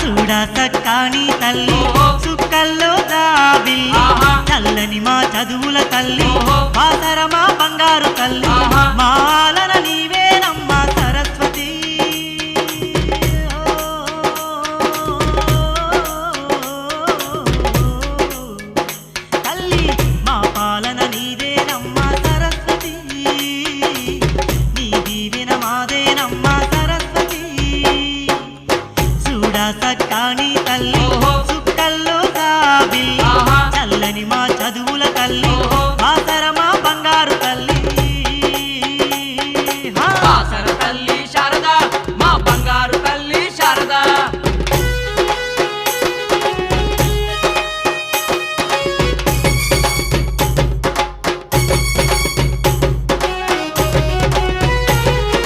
చూడా సక్కాని తల్లి సుక్కల్లో జాబిల్లి చల్లని మా చదువుల తల్లి బాసర మా బంగారు తల్లి మాలన నీవేనమ్మ సరస్వతి తల్లి మా పాలన నీదేనమ్మ సరస్వతి నీ దీవెన మాదే